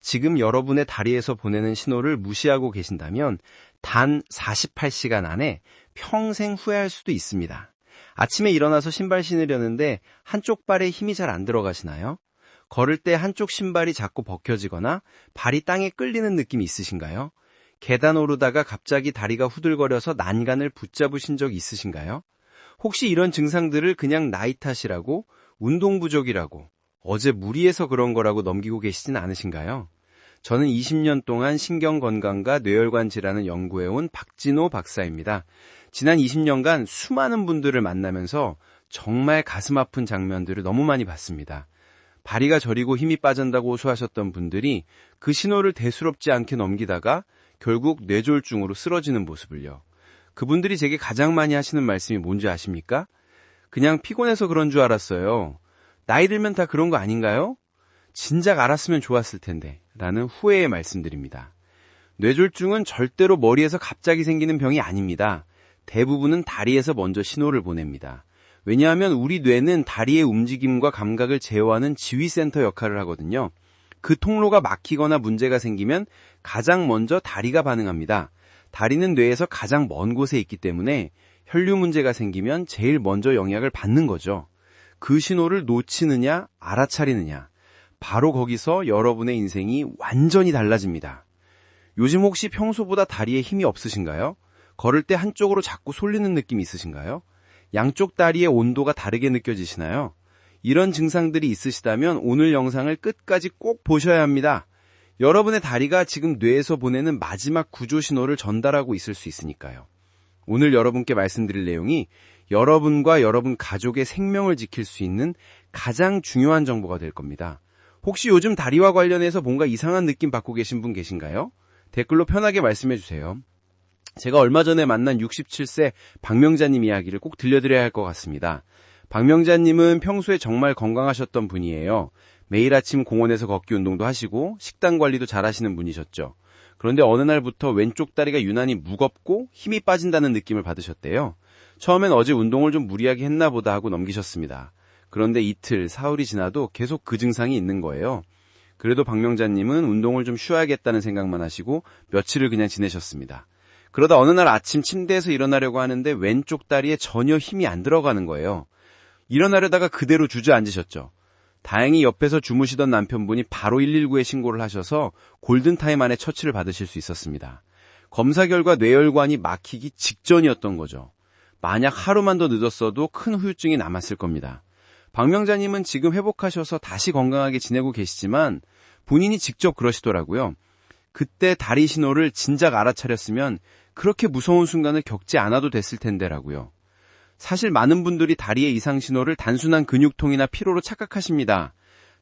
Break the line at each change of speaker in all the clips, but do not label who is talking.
지금 여러분의 다리에서 보내는 신호를 무시하고 계신다면 단 48시간 안에 평생 후회할 수도 있습니다. 아침에 일어나서 신발 신으려는데 한쪽 발에 힘이 잘 안 들어가시나요? 걸을 때 한쪽 신발이 자꾸 벗겨지거나 발이 땅에 끌리는 느낌이 있으신가요? 계단 오르다가 갑자기 다리가 후들거려서 난간을 붙잡으신 적 있으신가요? 혹시 이런 증상들을 그냥 나이 탓이라고, 운동 부족이라고, 어제 무리해서 그런 거라고 넘기고 계시진 않으신가요? 저는 20년 동안 신경건강과 뇌혈관 질환을 연구해온 박진호 박사입니다. 지난 20년간 수많은 분들을 만나면서 정말 가슴 아픈 장면들을 너무 많이 봤습니다. 다리가 저리고 힘이 빠진다고 호소하셨던 분들이 그 신호를 대수롭지 않게 넘기다가 결국 뇌졸중으로 쓰러지는 모습을요. 그분들이 제게 가장 많이 하시는 말씀이 뭔지 아십니까? 그냥 피곤해서 그런 줄 알았어요. 나이 들면 다 그런 거 아닌가요? 진작 알았으면 좋았을 텐데 라는 후회의 말씀드립니다. 뇌졸중은 절대로 머리에서 갑자기 생기는 병이 아닙니다. 대부분은 다리에서 먼저 신호를 보냅니다. 왜냐하면 우리 뇌는 다리의 움직임과 감각을 제어하는 지휘센터 역할을 하거든요. 그 통로가 막히거나 문제가 생기면 가장 먼저 다리가 반응합니다. 다리는 뇌에서 가장 먼 곳에 있기 때문에 혈류 문제가 생기면 제일 먼저 영향을 받는 거죠. 그 신호를 놓치느냐, 알아차리느냐, 바로 거기서 여러분의 인생이 완전히 달라집니다. 요즘 혹시 평소보다 다리에 힘이 없으신가요? 걸을 때 한쪽으로 자꾸 쏠리는 느낌이 있으신가요? 양쪽 다리의 온도가 다르게 느껴지시나요? 이런 증상들이 있으시다면 오늘 영상을 끝까지 꼭 보셔야 합니다. 여러분의 다리가 지금 뇌에서 보내는 마지막 구조 신호를 전달하고 있을 수 있으니까요. 오늘 여러분께 말씀드릴 내용이 여러분과 여러분 가족의 생명을 지킬 수 있는 가장 중요한 정보가 될 겁니다. 혹시 요즘 다리와 관련해서 뭔가 이상한 느낌 받고 계신 분 계신가요? 댓글로 편하게 말씀해 주세요. 제가 얼마 전에 만난 67세 박명자님 이야기를 꼭 들려드려야 할 것 같습니다. 박명자님은 평소에 정말 건강하셨던 분이에요. 매일 아침 공원에서 걷기 운동도 하시고 식단 관리도 잘 하시는 분이셨죠. 그런데 어느 날부터 왼쪽 다리가 유난히 무겁고 힘이 빠진다는 느낌을 받으셨대요. 처음엔 어제 운동을 좀 무리하게 했나 보다 하고 넘기셨습니다. 그런데 이틀, 사흘이 지나도 계속 그 증상이 있는 거예요. 그래도 박명자님은 운동을 좀 쉬어야겠다는 생각만 하시고 며칠을 그냥 지내셨습니다. 그러다 어느 날 아침 침대에서 일어나려고 하는데 왼쪽 다리에 전혀 힘이 안 들어가는 거예요. 일어나려다가 그대로 주저앉으셨죠. 다행히 옆에서 주무시던 남편분이 바로 119에 신고를 하셔서 골든타임 안에 처치를 받으실 수 있었습니다. 검사 결과 뇌혈관이 막히기 직전이었던 거죠. 만약 하루만 더 늦었어도 큰 후유증이 남았을 겁니다. 박명자님은 지금 회복하셔서 다시 건강하게 지내고 계시지만 본인이 직접 그러시더라고요. 그때 다리 신호를 진작 알아차렸으면 그렇게 무서운 순간을 겪지 않아도 됐을 텐데라고요. 사실 많은 분들이 다리의 이상 신호를 단순한 근육통이나 피로로 착각하십니다.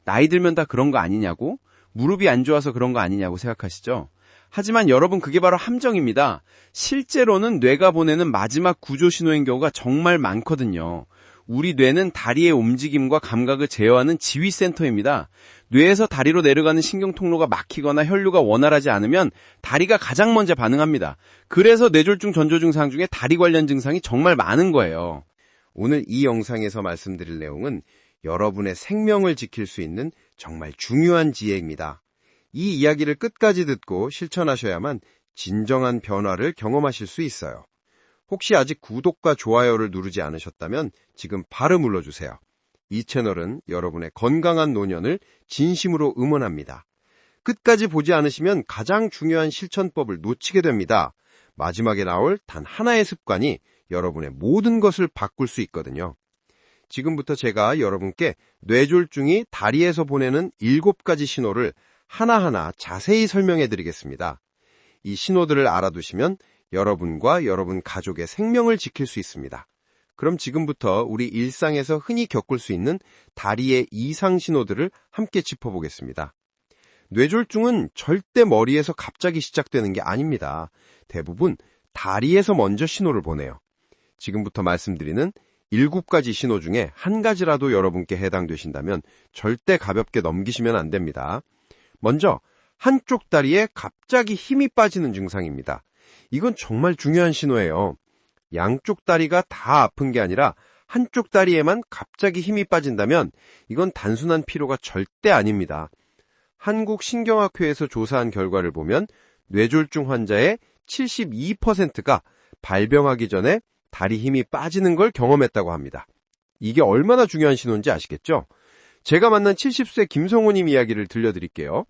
나이 들면 다 그런 거 아니냐고? 무릎이 안 좋아서 그런 거 아니냐고 생각하시죠? 하지만 여러분 그게 바로 함정입니다. 실제로는 뇌가 보내는 마지막 구조 신호인 경우가 정말 많거든요. 우리 뇌는 다리의 움직임과 감각을 제어하는 지휘센터입니다. 뇌에서 다리로 내려가는 신경통로가 막히거나 혈류가 원활하지 않으면 다리가 가장 먼저 반응합니다. 그래서 뇌졸중 전조 증상 중에 다리 관련 증상이 정말 많은 거예요. 오늘 이 영상에서 말씀드릴 내용은 여러분의 생명을 지킬 수 있는 정말 중요한 지혜입니다. 이 이야기를 끝까지 듣고 실천하셔야만 진정한 변화를 경험하실 수 있어요. 혹시 아직 구독과 좋아요를 누르지 않으셨다면 지금 바로 눌러주세요. 이 채널은 여러분의 건강한 노년을 진심으로 응원합니다. 끝까지 보지 않으시면 가장 중요한 실천법을 놓치게 됩니다. 마지막에 나올 단 하나의 습관이 여러분의 모든 것을 바꿀 수 있거든요. 지금부터 제가 여러분께 뇌졸중이 다리에서 보내는 7가지 신호를 하나하나 자세히 설명해 드리겠습니다. 이 신호들을 알아두시면 여러분과 여러분 가족의 생명을 지킬 수 있습니다. 그럼 지금부터 우리 일상에서 흔히 겪을 수 있는 다리의 이상 신호들을 함께 짚어보겠습니다. 뇌졸중은 절대 머리에서 갑자기 시작되는 게 아닙니다. 대부분 다리에서 먼저 신호를 보내요. 지금부터 말씀드리는 7가지 신호 중에 한 가지라도 여러분께 해당되신다면 절대 가볍게 넘기시면 안 됩니다. 먼저 한쪽 다리에 갑자기 힘이 빠지는 증상입니다. 이건 정말 중요한 신호예요. 양쪽 다리가 다 아픈 게 아니라 한쪽 다리에만 갑자기 힘이 빠진다면 이건 단순한 피로가 절대 아닙니다.
한국신경학회에서 조사한 결과를 보면 뇌졸중 환자의 72%가 발병하기 전에 다리 힘이 빠지는 걸 경험했다고 합니다. 이게 얼마나 중요한 신호인지 아시겠죠? 제가 만난 70세 김성호님 이야기를 들려드릴게요.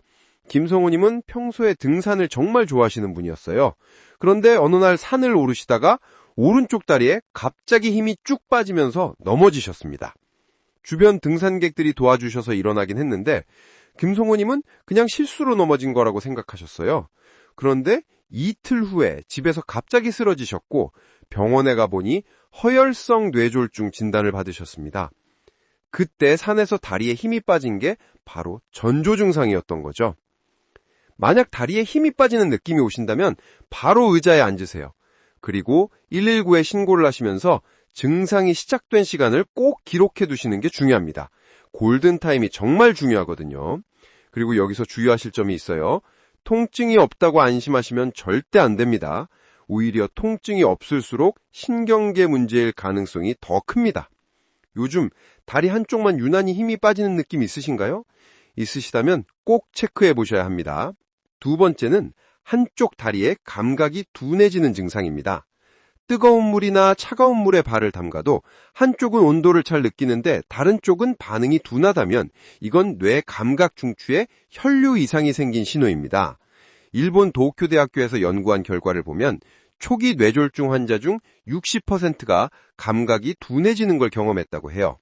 김성호님은 평소에 등산을 정말 좋아하시는 분이었어요. 그런데 어느 날 산을 오르시다가 오른쪽 다리에 갑자기 힘이 쭉 빠지면서 넘어지셨습니다. 주변 등산객들이 도와주셔서 일어나긴 했는데 김성호님은 그냥 실수로 넘어진 거라고 생각하셨어요. 그런데 이틀 후에 집에서 갑자기 쓰러지셨고 병원에 가보니 허혈성 뇌졸중 진단을 받으셨습니다. 그때 산에서 다리에 힘이 빠진 게 바로 전조 증상이었던 거죠. 만약 다리에 힘이 빠지는 느낌이 오신다면 바로 의자에 앉으세요. 그리고 119에 신고를 하시면서 증상이 시작된 시간을 꼭 기록해 두시는 게 중요합니다. 골든타임이 정말 중요하거든요. 그리고 여기서 주의하실 점이 있어요. 통증이 없다고 안심하시면 절대 안 됩니다. 오히려 통증이 없을수록 신경계 문제일 가능성이 더 큽니다. 요즘 다리 한쪽만 유난히 힘이 빠지는 느낌 있으신가요? 있으시다면 꼭 체크해 보셔야 합니다. 두 번째는 한쪽 다리에 감각이 둔해지는 증상입니다. 뜨거운 물이나 차가운 물에 발을 담가도 한쪽은 온도를 잘 느끼는데 다른 쪽은 반응이 둔하다면 이건 뇌 감각 중추에 혈류 이상이 생긴 신호입니다. 일본 도쿄대학교에서 연구한 결과를 보면 초기 뇌졸중 환자 중 60%가 감각이 둔해지는 걸 경험했다고 해요.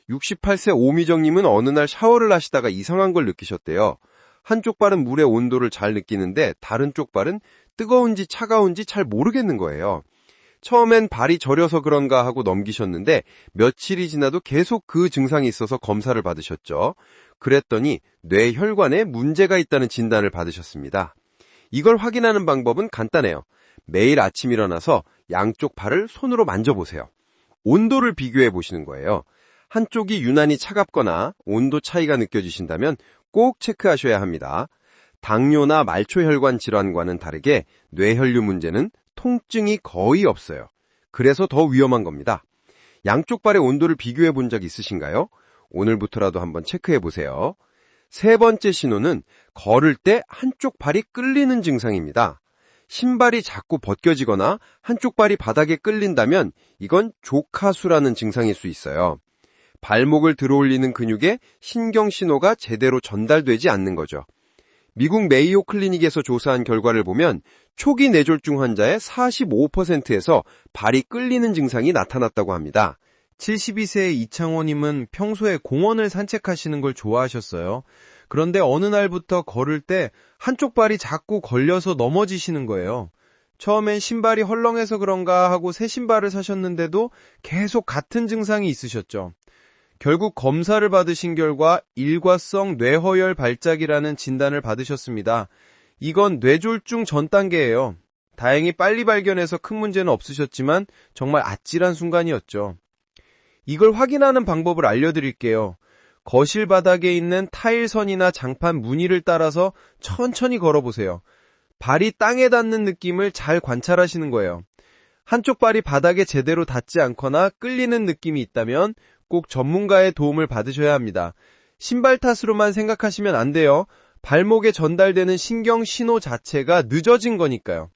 68세 오미정님은 어느 날 샤워를 하시다가 이상한 걸 느끼셨대요. 한쪽 발은 물의 온도를 잘 느끼는데 다른 쪽 발은 뜨거운지 차가운지 잘 모르겠는 거예요. 처음엔 발이 저려서 그런가 하고 넘기셨는데 며칠이 지나도 계속 그 증상이 있어서 검사를 받으셨죠. 그랬더니 뇌혈관에 문제가 있다는 진단을 받으셨습니다. 이걸 확인하는 방법은 간단해요. 매일 아침 일어나서 양쪽 발을 손으로 만져보세요. 온도를 비교해 보시는 거예요. 한쪽이 유난히 차갑거나 온도 차이가 느껴지신다면 꼭 체크하셔야 합니다. 당뇨나 말초혈관 질환과는 다르게 뇌혈류 문제는 통증이 거의 없어요. 그래서 더 위험한 겁니다. 양쪽 발의 온도를 비교해 본 적 있으신가요? 오늘부터라도 한번 체크해 보세요. 세 번째 신호는 걸을 때 한쪽 발이 끌리는 증상입니다. 신발이 자꾸 벗겨지거나 한쪽 발이 바닥에 끌린다면 이건 조카수라는 증상일 수 있어요. 발목을 들어올리는 근육에 신경 신호가 제대로 전달되지 않는 거죠. 미국 메이오 클리닉에서 조사한 결과를 보면 초기 뇌졸중 환자의 45%에서 발이 끌리는 증상이 나타났다고 합니다.
72세의 이창호님은 평소에 공원을 산책하시는 걸 좋아하셨어요. 그런데 어느 날부터 걸을 때 한쪽 발이 자꾸 걸려서 넘어지시는 거예요. 처음엔 신발이 헐렁해서 그런가 하고 새 신발을 사셨는데도 계속 같은 증상이 있으셨죠. 결국 검사를 받으신 결과 일과성 뇌허혈 발작이라는 진단을 받으셨습니다. 이건 뇌졸중 전 단계예요. 다행히 빨리 발견해서 큰 문제는 없으셨지만 정말 아찔한 순간이었죠. 이걸 확인하는 방법을 알려드릴게요. 거실 바닥에 있는 타일선이나 장판 무늬를 따라서 천천히 걸어보세요. 발이 땅에 닿는 느낌을 잘 관찰하시는 거예요. 한쪽 발이 바닥에 제대로 닿지 않거나 끌리는 느낌이 있다면 꼭 전문가의 도움을 받으셔야 합니다. 신발 탓으로만 생각하시면 안 돼요. 발목에 전달되는 신경 신호 자체가 늦어진 거니까요.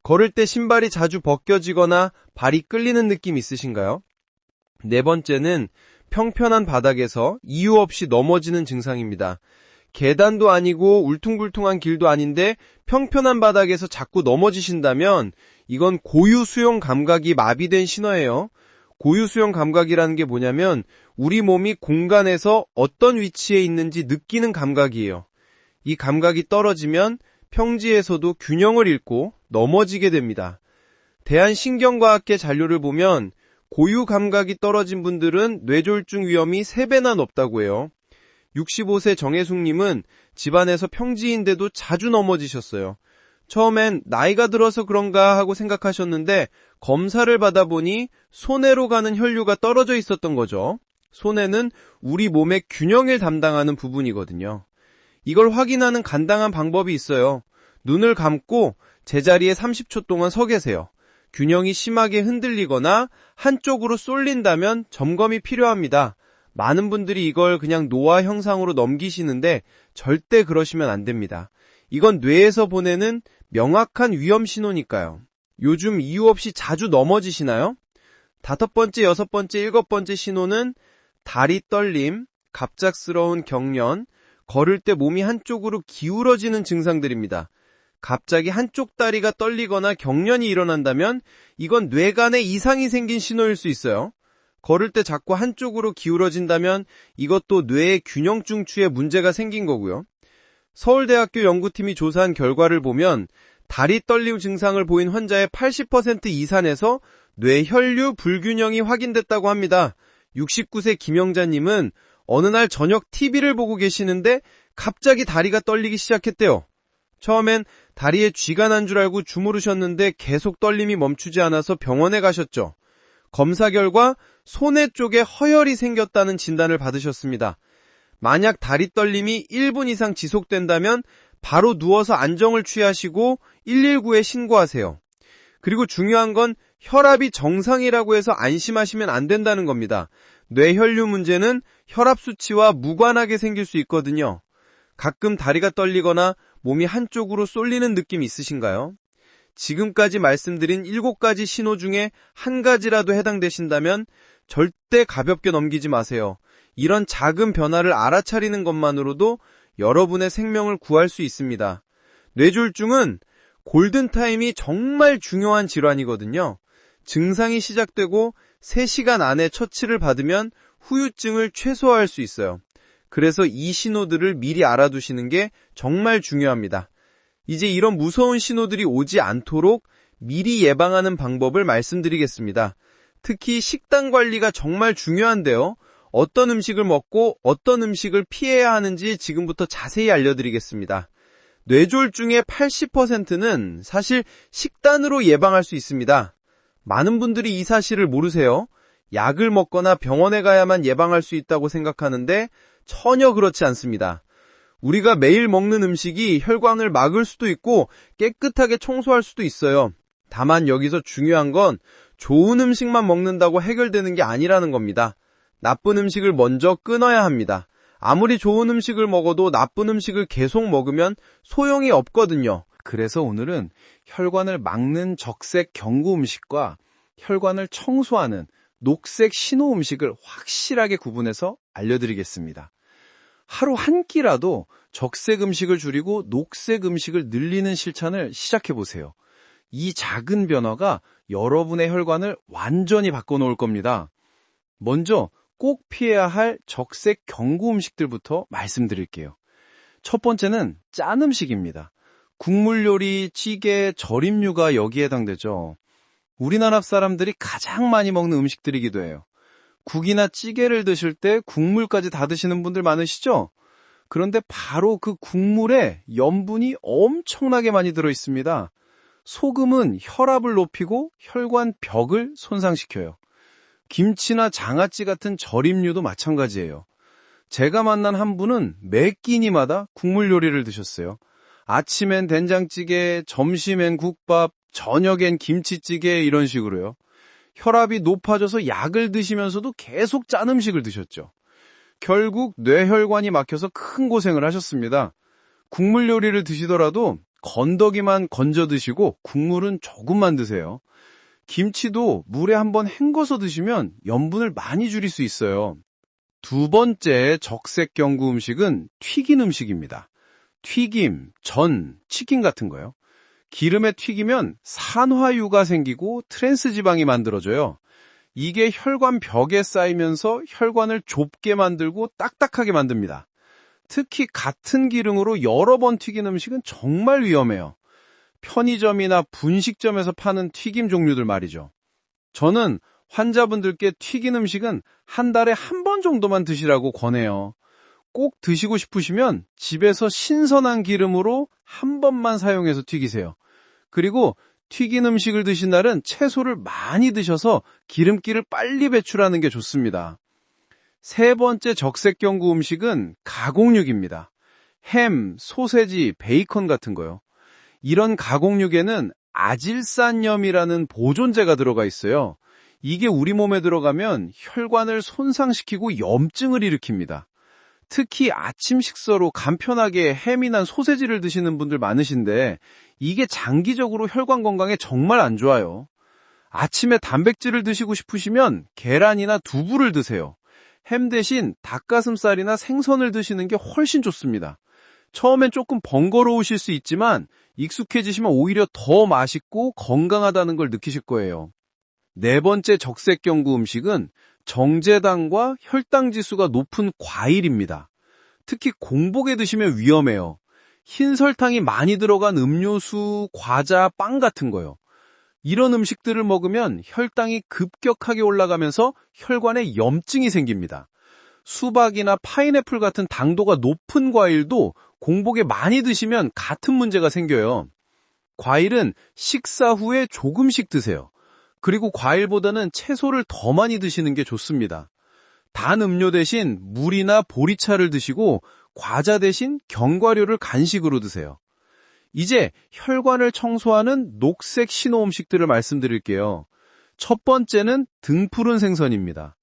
걸을 때 신발이 자주 벗겨지거나 발이 끌리는 느낌 있으신가요? 네 번째는 평평한 바닥에서 이유 없이 넘어지는 증상입니다. 계단도 아니고 울퉁불퉁한 길도 아닌데 평평한 바닥에서 자꾸 넘어지신다면 이건 고유수용 감각이 마비된 신호예요. 고유수용 감각이라는 게 뭐냐면 우리 몸이 공간에서 어떤 위치에 있는지 느끼는 감각이에요. 이 감각이 떨어지면 평지에서도 균형을 잃고 넘어지게 됩니다. 대한신경과학계 자료를 보면 고유 감각이 떨어진 분들은 뇌졸중 위험이 3배나 높다고 해요. 65세 정혜숙님은 집안에서 평지인데도 자주 넘어지셨어요. 처음엔 나이가 들어서 그런가 하고 생각하셨는데 검사를 받아보니 손해로 가는 혈류가 떨어져 있었던 거죠. 손해는 우리 몸의 균형을 담당하는 부분이거든요. 이걸 확인하는 간단한 방법이 있어요. 눈을 감고 제자리에 30초 동안 서 계세요. 균형이 심하게 흔들리거나 한쪽으로 쏠린다면 점검이 필요합니다. 많은 분들이 이걸 그냥 노화 현상으로 넘기시는데 절대 그러시면 안 됩니다. 이건 뇌에서 보내는 명확한 위험 신호니까요. 요즘 이유 없이 자주 넘어지시나요? 5번째, 6번째, 7번째 신호는 다리 떨림, 갑작스러운 경련, 걸을 때 몸이 한쪽으로 기울어지는 증상들입니다. 갑자기 한쪽 다리가 떨리거나 경련이 일어난다면 이건 뇌간에 이상이 생긴 신호일 수 있어요. 걸을 때 자꾸 한쪽으로 기울어진다면 이것도 뇌의 균형 중추에 문제가 생긴 거고요. 서울대학교 연구팀이 조사한 결과를 보면 다리 떨림 증상을 보인 환자의 80% 이상에서 뇌 혈류 불균형이 확인됐다고 합니다. 69세 김영자님은 어느 날 저녁 TV를 보고 계시는데 갑자기 다리가 떨리기 시작했대요. 처음엔 다리에 쥐가 난 줄 알고 주무르셨는데 계속 떨림이 멈추지 않아서 병원에 가셨죠. 검사 결과 손해 쪽에 허혈이 생겼다는 진단을 받으셨습니다. 만약 다리 떨림이 1분 이상 지속된다면 바로 누워서 안정을 취하시고 119에 신고하세요. 그리고 중요한 건 혈압이 정상이라고 해서 안심하시면 안 된다는 겁니다. 뇌혈류 문제는 혈압 수치와 무관하게 생길 수 있거든요. 가끔 다리가 떨리거나 몸이 한쪽으로 쏠리는 느낌 있으신가요? 지금까지 말씀드린 7가지 신호 중에 한 가지라도 해당되신다면 절대 가볍게 넘기지 마세요. 이런 작은 변화를 알아차리는 것만으로도 여러분의 생명을 구할 수 있습니다. 뇌졸중은 골든타임이 정말 중요한 질환이거든요. 증상이 시작되고 3시간 안에 처치를 받으면 후유증을 최소화할 수 있어요. 그래서 이 신호들을 미리 알아두시는 게 정말 중요합니다. 이제 이런 무서운 신호들이 오지 않도록 미리 예방하는 방법을 말씀드리겠습니다. 특히 식단 관리가 정말 중요한데요. 어떤 음식을 먹고 어떤 음식을 피해야 하는지 지금부터 자세히 알려드리겠습니다. 뇌졸중의 80%는 사실 식단으로 예방할 수 있습니다. 많은 분들이 이 사실을 모르세요. 약을 먹거나 병원에 가야만 예방할 수 있다고 생각하는데 전혀 그렇지 않습니다. 우리가 매일 먹는 음식이 혈관을 막을 수도 있고 깨끗하게 청소할 수도 있어요. 다만 여기서 중요한 건 좋은 음식만 먹는다고 해결되는 게 아니라는 겁니다. 나쁜 음식을 먼저 끊어야 합니다. 아무리 좋은 음식을 먹어도 나쁜 음식을 계속 먹으면 소용이 없거든요.
그래서 오늘은 혈관을 막는 적색 경구 음식과 혈관을 청소하는 녹색 신호 음식을 확실하게 구분해서 알려드리겠습니다. 하루 한 끼라도 적색 음식을 줄이고 녹색 음식을 늘리는 실천을 시작해보세요. 이 작은 변화가 여러분의 혈관을 완전히 바꿔놓을 겁니다. 먼저 꼭 피해야 할 적색 경구 음식들부터 말씀드릴게요. 첫 번째는 짠 음식입니다. 국물 요리, 찌개, 절임류가 여기에 해당되죠. 우리나라 사람들이 가장 많이 먹는 음식들이기도 해요. 국이나 찌개를 드실 때 국물까지 다 드시는 분들 많으시죠? 그런데 바로 그 국물에 염분이 엄청나게 많이 들어 있습니다. 소금은 혈압을 높이고 혈관 벽을 손상시켜요. 김치나 장아찌 같은 절임류도 마찬가지예요. 제가 만난 한 분은 매 끼니마다 국물 요리를 드셨어요. 아침엔 된장찌개, 점심엔 국밥, 저녁엔 김치찌개 이런 식으로요. 혈압이 높아져서 약을 드시면서도 계속 짠 음식을 드셨죠. 결국 뇌혈관이 막혀서 큰 고생을 하셨습니다. 국물 요리를 드시더라도 건더기만 건져 드시고 국물은 조금만 드세요. 김치도 물에 한번 헹궈서 드시면 염분을 많이 줄일 수 있어요. 두 번째 적색 경구 음식은 튀긴 음식입니다. 튀김, 전, 치킨 같은 거요. 기름에 튀기면 산화유가 생기고 트랜스 지방이 만들어져요. 이게 혈관 벽에 쌓이면서 혈관을 좁게 만들고 딱딱하게 만듭니다. 특히 같은 기름으로 여러 번 튀긴 음식은 정말 위험해요. 편의점이나 분식점에서 파는 튀김 종류들 말이죠. 저는 환자분들께 튀긴 음식은 한 달에 한 번 정도만 드시라고 권해요. 꼭 드시고 싶으시면 집에서 신선한 기름으로 한 번만 사용해서 튀기세요. 그리고 튀긴 음식을 드신 날은 채소를 많이 드셔서 기름기를 빨리 배출하는 게 좋습니다. 세 번째 적색 경구 음식은 가공육입니다. 햄, 소세지, 베이컨 같은 거요. 이런 가공육에는 아질산염이라는 보존제가 들어가 있어요. 이게 우리 몸에 들어가면 혈관을 손상시키고 염증을 일으킵니다. 특히 아침 식사로 간편하게 햄이나 소세지를 드시는 분들 많으신데 이게 장기적으로 혈관 건강에 정말 안 좋아요. 아침에 단백질을 드시고 싶으시면 계란이나 두부를 드세요. 햄 대신 닭가슴살이나 생선을 드시는 게 훨씬 좋습니다. 처음엔 조금 번거로우실 수 있지만 익숙해지시면 오히려 더 맛있고 건강하다는 걸 느끼실 거예요. 네 번째 적색경구 음식은 정제당과 혈당 지수가 높은 과일입니다. 특히 공복에 드시면 위험해요. 흰 설탕이 많이 들어간 음료수, 과자, 빵 같은 거요. 이런 음식들을 먹으면 혈당이 급격하게 올라가면서 혈관에 염증이 생깁니다. 수박이나 파인애플 같은 당도가 높은 과일도 공복에 많이 드시면 같은 문제가 생겨요. 과일은 식사 후에 조금씩 드세요. 그리고 과일보다는 채소를 더 많이 드시는 게 좋습니다. 단 음료 대신 물이나 보리차를 드시고 과자 대신 견과류를 간식으로 드세요. 이제 혈관을 청소하는 녹색 신호 음식들을 말씀드릴게요. 첫 번째는 등푸른 생선입니다.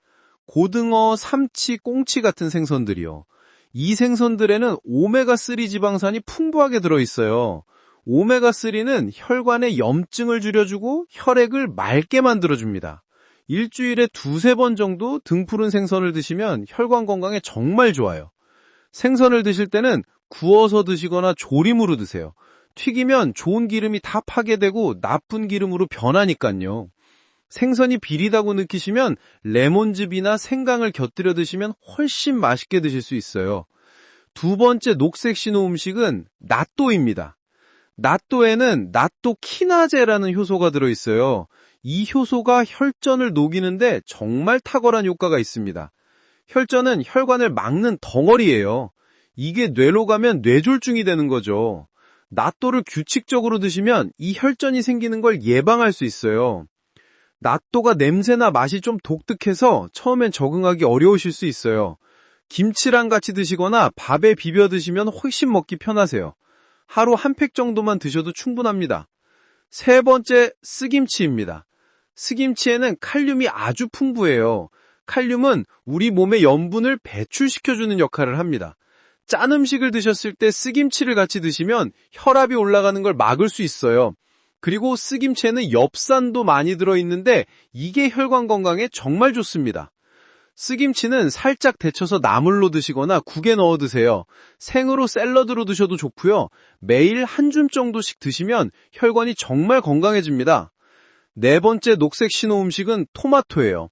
고등어, 삼치, 꽁치 같은 생선들이요. 이 생선들에는 오메가3 지방산이 풍부하게 들어있어요. 오메가3는 혈관의 염증을 줄여주고 혈액을 맑게 만들어줍니다. 일주일에 2-3번 정도 등푸른 생선을 드시면 혈관 건강에 정말 좋아요. 생선을 드실 때는 구워서 드시거나 조림으로 드세요. 튀기면 좋은 기름이 다 파괴되고 나쁜 기름으로 변하니까요. 생선이 비리다고 느끼시면 레몬즙이나 생강을 곁들여 드시면 훨씬 맛있게 드실 수 있어요. 두 번째 녹색 신호 음식은 낫또입니다. 낫또에는 낫또키나제라는 효소가 들어있어요. 이 효소가 혈전을 녹이는데 정말 탁월한 효과가 있습니다. 혈전은 혈관을 막는 덩어리예요. 이게 뇌로 가면 뇌졸중이 되는 거죠. 낫또를 규칙적으로 드시면 이 혈전이 생기는 걸 예방할 수 있어요. 낫또가 냄새나 맛이 좀 독특해서 처음엔 적응하기 어려우실 수 있어요. 김치랑 같이 드시거나 밥에 비벼 드시면 훨씬 먹기 편하세요. 하루 한 팩 정도만 드셔도 충분합니다. 세 번째, 스김치입니다. 스김치에는 칼륨이 아주 풍부해요. 칼륨은 우리 몸의 염분을 배출시켜주는 역할을 합니다. 짠 음식을 드셨을 때 스김치를 같이 드시면 혈압이 올라가는 걸 막을 수 있어요. 그리고 스김치에는 엽산도 많이 들어있는데 이게 혈관 건강에 정말 좋습니다. 스김치는 살짝 데쳐서 나물로 드시거나 국에 넣어 드세요. 생으로 샐러드로 드셔도 좋고요. 매일 한 줌 정도씩 드시면 혈관이 정말 건강해집니다. 네 번째 녹색 신호 음식은 토마토예요.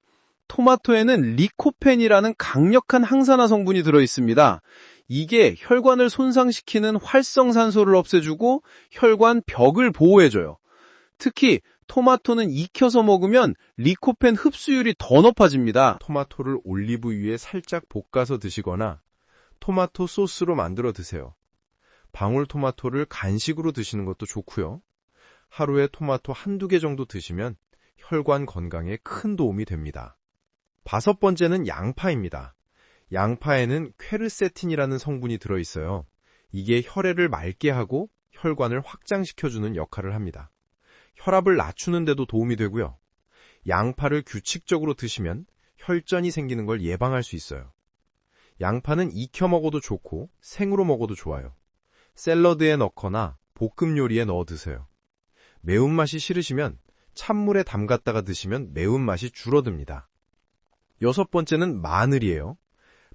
토마토에는 리코펜이라는 강력한 항산화 성분이 들어있습니다. 이게 혈관을 손상시키는 활성산소를 없애주고 혈관 벽을 보호해줘요. 특히 토마토는 익혀서 먹으면 리코펜 흡수율이 더 높아집니다.
토마토를 올리브유에 살짝 볶아서 드시거나 토마토 소스로 만들어 드세요. 방울토마토를 간식으로 드시는 것도 좋고요. 하루에 토마토 1-2개 정도 드시면 혈관 건강에 큰 도움이 됩니다. 5번째는 양파입니다. 양파에는 퀘르세틴이라는 성분이 들어있어요. 이게 혈액을 맑게 하고 혈관을 확장시켜주는 역할을 합니다. 혈압을 낮추는 데도 도움이 되고요. 양파를 규칙적으로 드시면 혈전이 생기는 걸 예방할 수 있어요. 양파는 익혀 먹어도 좋고 생으로 먹어도 좋아요. 샐러드에 넣거나 볶음 요리에 넣어 드세요. 매운맛이 싫으시면 찬물에 담갔다가 드시면 매운맛이 줄어듭니다. 6번째는 마늘이에요.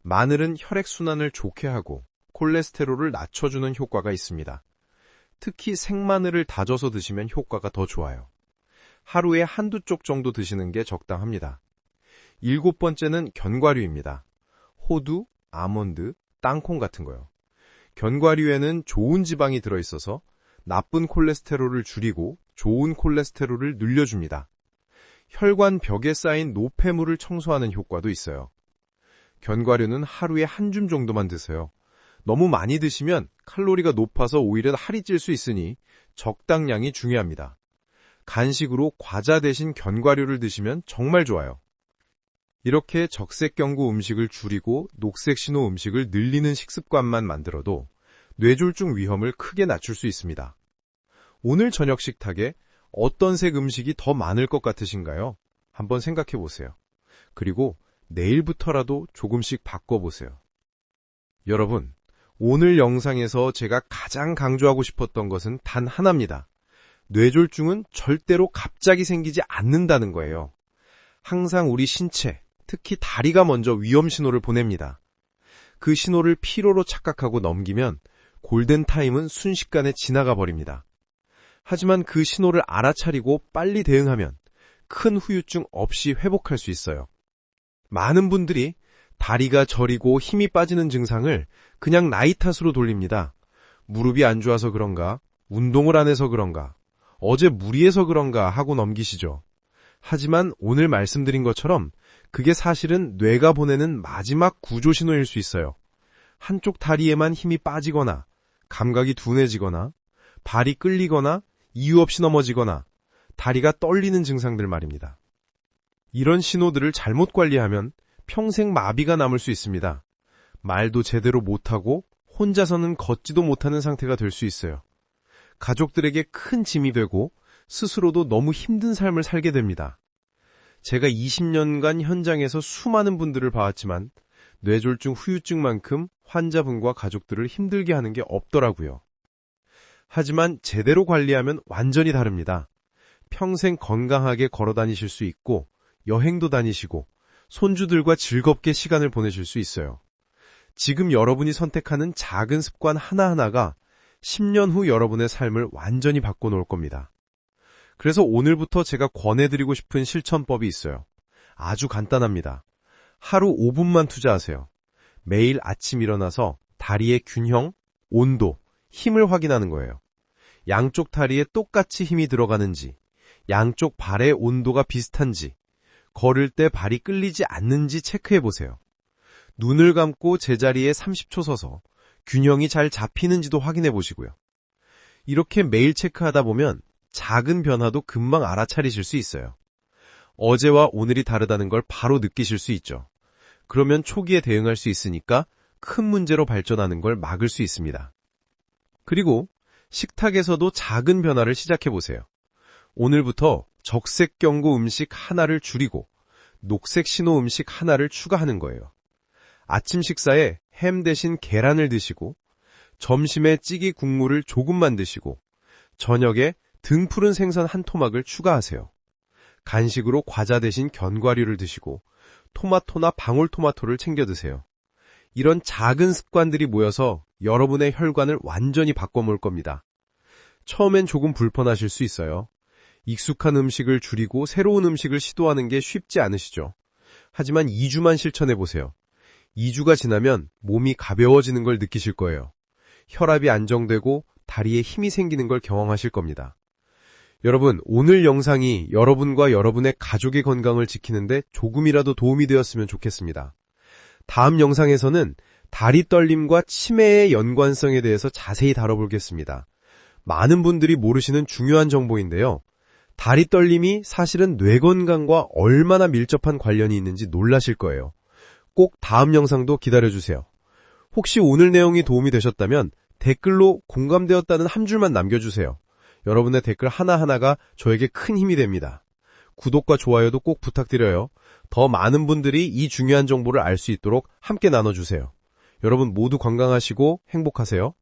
마늘은 혈액순환을 좋게 하고 콜레스테롤을 낮춰주는 효과가 있습니다. 특히 생마늘을 다져서 드시면 효과가 더 좋아요. 하루에 1-2쪽 정도 드시는 게 적당합니다. 7번째는 견과류입니다. 호두, 아몬드, 땅콩 같은 거요. 견과류에는 좋은 지방이 들어있어서 나쁜 콜레스테롤을 줄이고 좋은 콜레스테롤을 늘려줍니다. 혈관 벽에 쌓인 노폐물을 청소하는 효과도 있어요. 견과류는 하루에 1줌 정도만 드세요. 너무 많이 드시면 칼로리가 높아서 오히려 살이 찔 수 있으니 적당량이 중요합니다. 간식으로 과자 대신 견과류를 드시면 정말 좋아요. 이렇게 적색경구 음식을 줄이고 녹색 신호 음식을 늘리는 식습관만 만들어도 뇌졸중 위험을 크게 낮출 수 있습니다. 오늘 저녁 식탁에 어떤 색 음식이 더 많을 것 같으신가요? 한번 생각해 보세요. 그리고 내일부터라도 조금씩 바꿔보세요. 여러분, 오늘 영상에서 제가 가장 강조하고 싶었던 것은 단 하나입니다. 뇌졸중은 절대로 갑자기 생기지 않는다는 거예요. 항상 우리 신체, 특히 다리가 먼저 위험 신호를 보냅니다. 그 신호를 피로로 착각하고 넘기면 골든타임은 순식간에 지나가 버립니다. 하지만 그 신호를 알아차리고 빨리 대응하면 큰 후유증 없이 회복할 수 있어요. 많은 분들이 다리가 저리고 힘이 빠지는 증상을 그냥 나이 탓으로 돌립니다. 무릎이 안 좋아서 그런가, 운동을 안 해서 그런가, 어제 무리해서 그런가 하고 넘기시죠. 하지만 오늘 말씀드린 것처럼 그게 사실은 뇌가 보내는 마지막 구조 신호일 수 있어요. 한쪽 다리에만 힘이 빠지거나, 감각이 둔해지거나, 발이 끌리거나, 이유 없이 넘어지거나, 다리가 떨리는 증상들 말입니다. 이런 신호들을 잘못 관리하면 평생 마비가 남을 수 있습니다. 말도 제대로 못하고 혼자서는 걷지도 못하는 상태가 될 수 있어요. 가족들에게 큰 짐이 되고 스스로도 너무 힘든 삶을 살게 됩니다. 제가 20년간 현장에서 수많은 분들을 봐왔지만 뇌졸중 후유증만큼 환자분과 가족들을 힘들게 하는 게 없더라고요. 하지만 제대로 관리하면 완전히 다릅니다. 평생 건강하게 걸어 다니실 수 있고 여행도 다니시고 손주들과 즐겁게 시간을 보내실 수 있어요. 지금 여러분이 선택하는 작은 습관 하나하나가 10년 후 여러분의 삶을 완전히 바꿔놓을 겁니다. 그래서 오늘부터 제가 권해드리고 싶은 실천법이 있어요. 아주 간단합니다. 하루 5분만 투자하세요. 매일 아침 일어나서 다리의 균형, 온도, 힘을 확인하는 거예요. 양쪽 다리에 똑같이 힘이 들어가는지, 양쪽 발의 온도가 비슷한지, 걸을 때 발이 끌리지 않는지 체크해 보세요. 눈을 감고 제자리에 30초 서서 균형이 잘 잡히는지도 확인해 보시고요. 이렇게 매일 체크하다 보면 작은 변화도 금방 알아차리실 수 있어요. 어제와 오늘이 다르다는 걸 바로 느끼실 수 있죠. 그러면 초기에 대응할 수 있으니까 큰 문제로 발전하는 걸 막을 수 있습니다. 그리고 식탁에서도 작은 변화를 시작해 보세요. 오늘부터 적색 경고 음식 하나를 줄이고 녹색 신호 음식 하나를 추가하는 거예요. 아침 식사에 햄 대신 계란을 드시고, 점심에 찌개 국물을 조금만 드시고, 저녁에 등푸른 생선 한 토막을 추가하세요. 간식으로 과자 대신 견과류를 드시고, 토마토나 방울토마토를 챙겨 드세요. 이런 작은 습관들이 모여서 여러분의 혈관을 완전히 바꿔놓을 겁니다. 처음엔 조금 불편하실 수 있어요. 익숙한 음식을 줄이고 새로운 음식을 시도하는 게 쉽지 않으시죠. 하지만 2주만 실천해보세요. 2주가 지나면 몸이 가벼워지는 걸 느끼실 거예요. 혈압이 안정되고 다리에 힘이 생기는 걸 경험하실 겁니다. 여러분, 오늘 영상이 여러분과 여러분의 가족의 건강을 지키는데 조금이라도 도움이 되었으면 좋겠습니다. 다음 영상에서는 다리 떨림과 치매의 연관성에 대해서 자세히 다뤄보겠습니다. 많은 분들이 모르시는 중요한 정보인데요. 다리 떨림이 사실은 뇌 건강과 얼마나 밀접한 관련이 있는지 놀라실 거예요. 꼭 다음 영상도 기다려주세요. 혹시 오늘 내용이 도움이 되셨다면 댓글로 공감되었다는 한 줄만 남겨주세요. 여러분의 댓글 하나하나가 저에게 큰 힘이 됩니다. 구독과 좋아요도 꼭 부탁드려요. 더 많은 분들이 이 중요한 정보를 알 수 있도록 함께 나눠주세요. 여러분 모두 건강하시고 행복하세요.